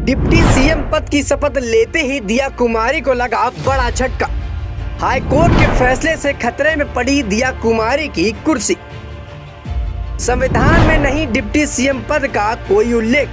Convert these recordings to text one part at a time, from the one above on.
Deputy CM पद की शपथ लेते ही दिया कुमारी को लगा बड़ा झटका। हाईकोर्ट के फैसले से खतरे में पड़ी दिया कुमारी की कुर्सी। संविधान में नहीं डिप्टी सीएम पद का कोई उल्लेख।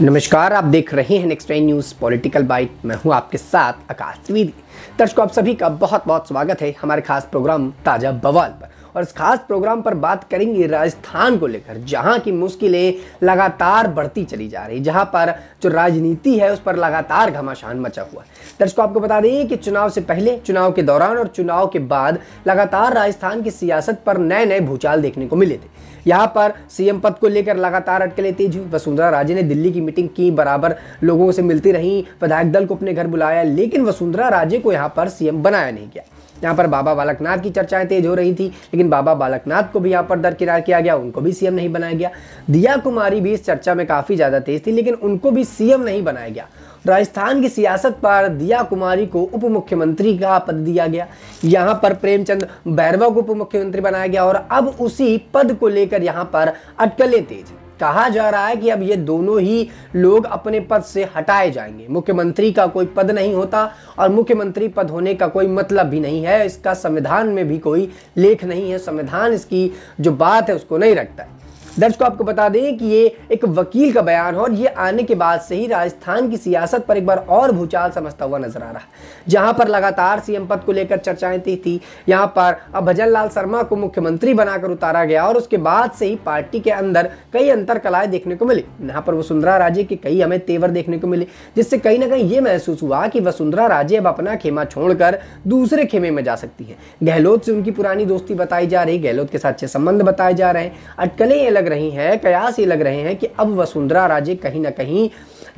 नमस्कार, आप देख रहे हैं नेक्स्ट न्यूज़ पॉलिटिकल बाइट। मैं हूं आपके साथ आकाश द्विवेदी। दर्शकों, आप सभी का बहुत बहुत स्वागत है हमारे खास प्रोग्राम ताजा बवाल पर। और इस खास प्रोग्राम पर बात करेंगे राजस्थान को लेकर, जहां की मुश्किलें लगातार बढ़ती चली जा रही, जहां पर जो राजनीति है उस पर लगातार घमासान मचा हुआ है। दर्शकों, आपको बता दें कि चुनाव से पहले, चुनाव के दौरान और चुनाव के बाद लगातार राजस्थान की सियासत पर नए नए भूचाल देखने को मिले थे। यहाँ पर सीएम पद को लेकर लगातार अटकलें तेज हुई। वसुंधरा राजे ने दिल्ली की मीटिंग की, बराबर लोगों से मिलती रहीं, विधायक दल को अपने घर बुलाया, लेकिन वसुंधरा राजे को यहाँ पर सीएम बनाया नहीं गया। यहाँ पर बाबा बालकनाथ की चर्चाएं तेज हो रही थी, लेकिन बाबा बालकनाथ को भी यहाँ पर दरकिनार किया गया, उनको भी सीएम नहीं बनाया गया। दिया कुमारी भी इस चर्चा में काफी ज्यादा तेज थी, लेकिन उनको भी सीएम नहीं बनाया गया। राजस्थान की सियासत पर दिया कुमारी को उप मुख्यमंत्री का पद दिया गया। यहाँ पर प्रेमचंद भैरवा को उप मुख्यमंत्री बनाया गया और अब उसी पद को लेकर यहाँ पर अटकलें तेज। कहा जा रहा है कि अब ये दोनों ही लोग अपने पद से हटाए जाएंगे। मुख्यमंत्री का कोई पद नहीं होता और मुख्यमंत्री पद होने का कोई मतलब भी नहीं है। इसका संविधान में भी कोई लेख नहीं है। संविधान इसकी जो बात है उसको नहीं रखता है। दर्शकों, आपको बता दें कि ये एक वकील का बयान है और ये आने के बाद से ही राजस्थान की सियासत पर एक बार और भूचाल समझता हुआ नजर आ रहा है। जहां पर लगातार सीएम पद को लेकर चर्चाएं थी, यहां पर अब भजन लाल शर्मा को मुख्यमंत्री बनाकर उतारा गया और उसके बाद से ही पार्टी के अंदर कई अंतर कलाएं देखने को मिली। यहाँ पर वसुंधरा राजे के कई हमें तेवर देखने को मिले, जिससे कहीं ना कहीं ये महसूस हुआ कि वसुंधरा राजे अब अपना खेमा छोड़कर दूसरे खेमे में जा सकती है। गहलोत से उनकी पुरानी दोस्ती बताई जा रही, गहलोत के साथ अच्छे संबंध बताए जा रहे हैं, अटकलें लग रही हैं, कयास ये लग रहे हैं कि अब वसुंधरा राजे कहीं ना कहीं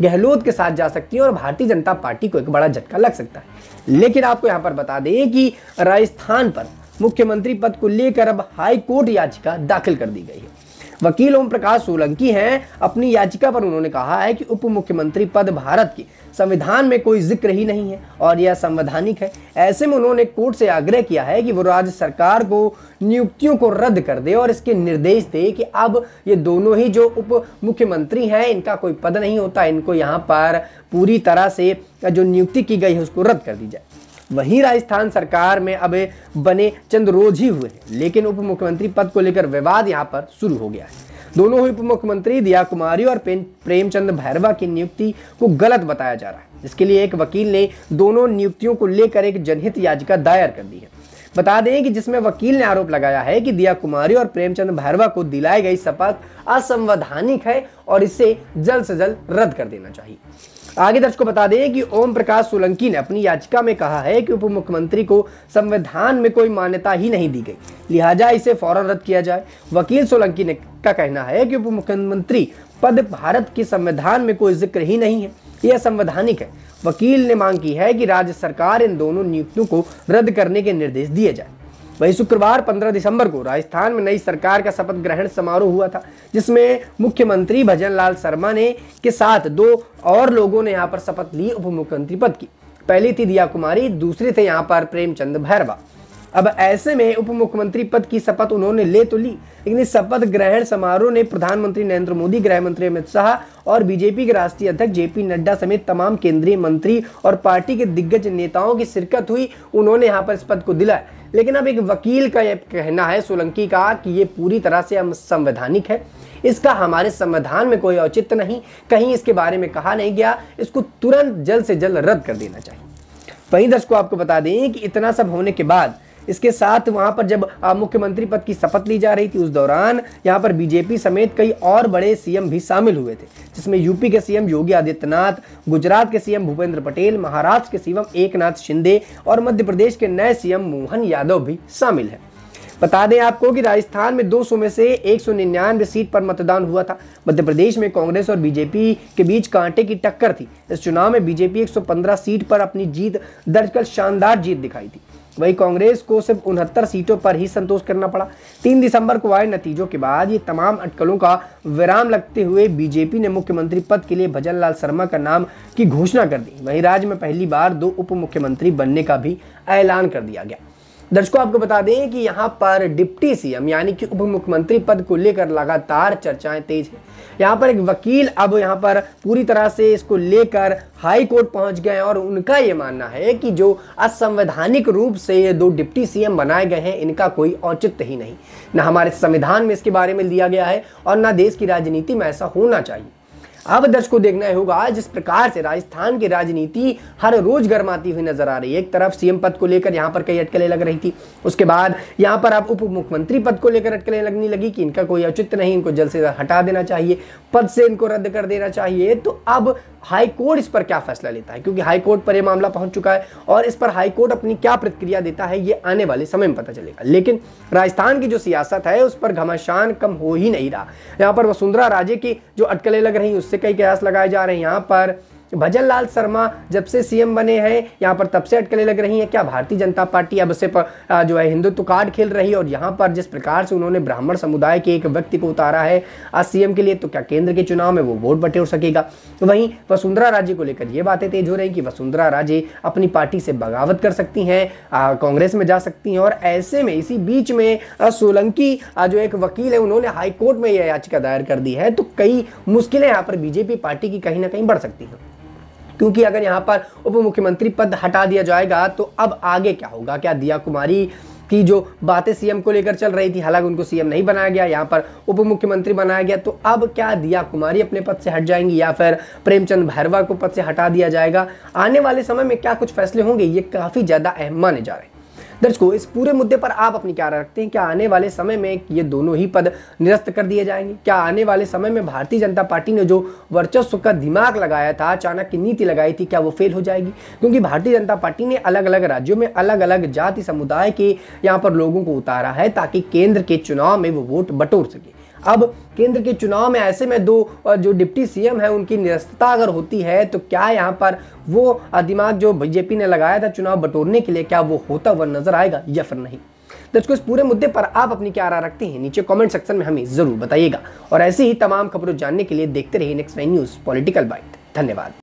गहलोत के साथ जा सकती है और भारतीय जनता पार्टी को एक बड़ा झटका लग सकता है। लेकिन आपको यहां पर बता दें कि राजस्थान पर मुख्यमंत्री पद को लेकर अब हाई कोर्ट याचिका दाखिल कर दी गई है। वकील ओम प्रकाश सोलंकी हैं। अपनी याचिका पर उन्होंने कहा है कि उप मुख्यमंत्री पद भारत के संविधान में कोई जिक्र ही नहीं है और यह संवैधानिक है। ऐसे में उन्होंने कोर्ट से आग्रह किया है कि वो राज्य सरकार को नियुक्तियों को रद्द कर दे और इसके निर्देश दे कि अब ये दोनों ही जो उप मुख्यमंत्री हैं इनका कोई पद नहीं होता, इनको यहाँ पर पूरी तरह से जो नियुक्ति की गई है उसको रद्द कर दी जाए। वहीं राजस्थान सरकार में अब बने चंद रोज ही हुए हैं, लेकिन उप मुख्यमंत्री पद को लेकर विवाद यहां पर शुरू हो गया है। दोनों उप मुख्यमंत्री दिया कुमारी और प्रेमचंद भैरवा की नियुक्ति को गलत बताया जा रहा है। इसके लिए एक वकील ने दोनों नियुक्तियों को लेकर एक जनहित याचिका दायर कर दी है। बता दें कि जिसमें वकील ने आरोप लगाया है कि दिया कुमारी और प्रेमचंद भैरवा को दिलाई गई शपथ असंवैधानिक है और इसे जल्द से जल्द रद्द कर देना चाहिए। आगे दर्शकों बता दें कि ओम प्रकाश सोलंकी ने अपनी याचिका में कहा है कि उप मुख्यमंत्री को संविधान में कोई मान्यता ही नहीं दी गई, लिहाजा इसे फौरन रद्द किया जाए। वकील सोलंकी ने का कहना है कि उप मुख्यमंत्री पद भारत के संविधान में कोई जिक्र ही नहीं है, यह संवैधानिक है। वकील ने मांग की है कि राज्य सरकार इन दोनों नियुक्तियों को रद्द करने के निर्देश दिए जाए। वही शुक्रवार 15 दिसंबर को राजस्थान में नई सरकार का शपथ ग्रहण समारोह हुआ था, जिसमें मुख्यमंत्री भजन लाल शर्मा ने के साथ दो और लोगों ने यहां पर शपथ ली उप मुख्यमंत्री पद की। पहली थी दिया कुमारी, दूसरे थे यहां पर प्रेमचंद भैरवा। अब ऐसे में उप मुख्यमंत्री पद की शपथ उन्होंने ले तो ली, लेकिन इस शपथ ग्रहण समारोह ने प्रधानमंत्री नरेंद्र मोदी, गृह मंत्री अमित शाह और बीजेपी के राष्ट्रीय अध्यक्ष जेपी नड्डा समेत तमाम केंद्रीय मंत्री और पार्टी के दिग्गज नेताओं की शिरकत हुई। उन्होंने यहाँ पर इस पद को दिलाया, लेकिन अब एक वकील का यह कहना है सोलंकी का कि ये पूरी तरह से संवैधानिक है, इसका हमारे संविधान में कोई औचित्य नहीं, कहीं इसके बारे में कहा नहीं गया, इसको तुरंत जल्द से जल्द रद्द कर देना चाहिए। वहीं दर्शकों, आपको बता दें कि इतना सब होने के बाद इसके साथ वहां पर जब मुख्यमंत्री पद की शपथ ली जा रही थी, उस दौरान यहां पर बीजेपी समेत कई और बड़े सीएम भी शामिल हुए थे, जिसमें यूपी के सीएम योगी आदित्यनाथ, गुजरात के सीएम भूपेंद्र पटेल, महाराष्ट्र के सीएम एकनाथ शिंदे और मध्य प्रदेश के नए सीएम मोहन यादव भी शामिल है। बता दें आपको कि राजस्थान में 200 में से 199 सीट पर मतदान हुआ था। मध्य प्रदेश में कांग्रेस और बीजेपी के बीच कांटे की टक्कर थी। इस चुनाव में बीजेपी 115 सीट पर अपनी जीत दर्ज कर शानदार जीत दिखाई थी। वही कांग्रेस को सिर्फ 69 सीटों पर ही संतोष करना पड़ा। 3 दिसंबर को आए नतीजों के बाद ये तमाम अटकलों का विराम लगते हुए बीजेपी ने मुख्यमंत्री पद के लिए भजन लाल शर्मा का नाम की घोषणा कर दी। वहीं राज्य में पहली बार 2 उप मुख्यमंत्री बनने का भी ऐलान कर दिया गया। दर्शकों आपको बता दें कि यहाँ पर डिप्टी सीएम यानी कि उप मुख्यमंत्री पद को लेकर लगातार चर्चाएं तेज हैं। यहाँ पर एक वकील अब यहाँ पर पूरी तरह से इसको लेकर हाई कोर्ट पहुंच गए हैं और उनका ये मानना है कि जो असंवैधानिक रूप से ये 2 डिप्टी सीएम बनाए गए हैं इनका कोई औचित्य ही नहीं, ना हमारे संविधान में इसके बारे में दिया गया है और ना देश की राजनीति में ऐसा होना चाहिए। अब दर्शकों देखना होगा जिस प्रकार से राजस्थान की राजनीति हर रोज गर्माती हुई नजर आ रही है। एक तरफ सीएम पद को लेकर यहाँ पर कई अटकलें लग रही थी, उसके बाद यहाँ पर अब उप मुख्यमंत्री पद को लेकर अटकलें लगने लगी कि इनका कोई औचित्य नहीं, इनको जल्द से जल्द हटा देना चाहिए, पद से इनको रद्द कर देना चाहिए। तो अब हाई कोर्ट इस पर क्या फैसला लेता है, क्योंकि हाई कोर्ट पर यह मामला पहुंच चुका है और इस पर हाई कोर्ट अपनी क्या प्रतिक्रिया देता है ये आने वाले समय में पता चलेगा। लेकिन राजस्थान की जो सियासत है उस पर घमासान कम हो ही नहीं रहा। यहाँ पर वसुंधरा राजे की जो अटकलें लग रही हैं उससे कई कयास लगाए जा रहे हैं। यहाँ पर भजन लाल शर्मा जब से सीएम बने हैं यहाँ पर तब से अटकलें लग रही हैं। क्या भारतीय जनता पार्टी अब से जो है हिंदुत्व कार्ड खेल रही है और यहाँ पर जिस प्रकार से उन्होंने ब्राह्मण समुदाय के एक व्यक्ति को उतारा है आज सीएम के लिए, तो क्या केंद्र के चुनाव में वो वोट बटोर सकेगा। वहीं वसुंधरा राजे को लेकर ये बातें तेज हो रही कि वसुंधरा राजे अपनी पार्टी से बगावत कर सकती हैं, कांग्रेस में जा सकती हैं। और ऐसे में इसी बीच में सोलंकी जो एक वकील है उन्होंने हाई कोर्ट में यह याचिका दायर कर दी है। तो कई मुश्किलें यहाँ पर बीजेपी पार्टी की कहीं ना कहीं बढ़ सकती हैं, क्योंकि अगर यहाँ पर उप मुख्यमंत्री पद हटा दिया जाएगा तो अब आगे क्या होगा। क्या दिया कुमारी की जो बातें सीएम को लेकर चल रही थी, हालांकि उनको सीएम नहीं बनाया गया, यहाँ पर उप मुख्यमंत्री बनाया गया, तो अब क्या दिया कुमारी अपने पद से हट जाएंगी या फिर प्रेमचंद भैरवा को पद से हटा दिया जाएगा। आने वाले समय में क्या कुछ फैसले होंगे ये काफी ज्यादा अहम माने जा रहे हैं। दर्शकों इस पूरे मुद्दे पर आप अपनी क्या राय रखते हैं? क्या आने वाले समय में ये दोनों ही पद निरस्त कर दिए जाएंगे? क्या आने वाले समय में भारतीय जनता पार्टी ने जो वर्चस्व का दिमाग लगाया था, अचानक की नीति लगाई थी, क्या वो फेल हो जाएगी? क्योंकि भारतीय जनता पार्टी ने अलग अलग राज्यों में अलग अलग जाति समुदाय के यहाँ पर लोगों को उतारा है ताकि केंद्र के चुनाव में वो वोट बटोर सके। अब केंद्र के चुनाव में ऐसे में 2 जो डिप्टी सीएम है उनकी निरस्तता अगर होती है तो क्या यहाँ पर वो दिमाग जो बीजेपी ने लगाया था चुनाव बटोरने के लिए क्या वो होता हुआ नजर आएगा या फिर नहीं? दर्शकों इस पूरे मुद्दे पर आप अपनी क्या राय रखते हैं नीचे कमेंट सेक्शन में हमें जरूर बताइएगा और ऐसी ही तमाम खबरों जानने के लिए देखते रहिए नेक्स्ट 9 न्यूज़ पॉलिटिकल बाइट। धन्यवाद।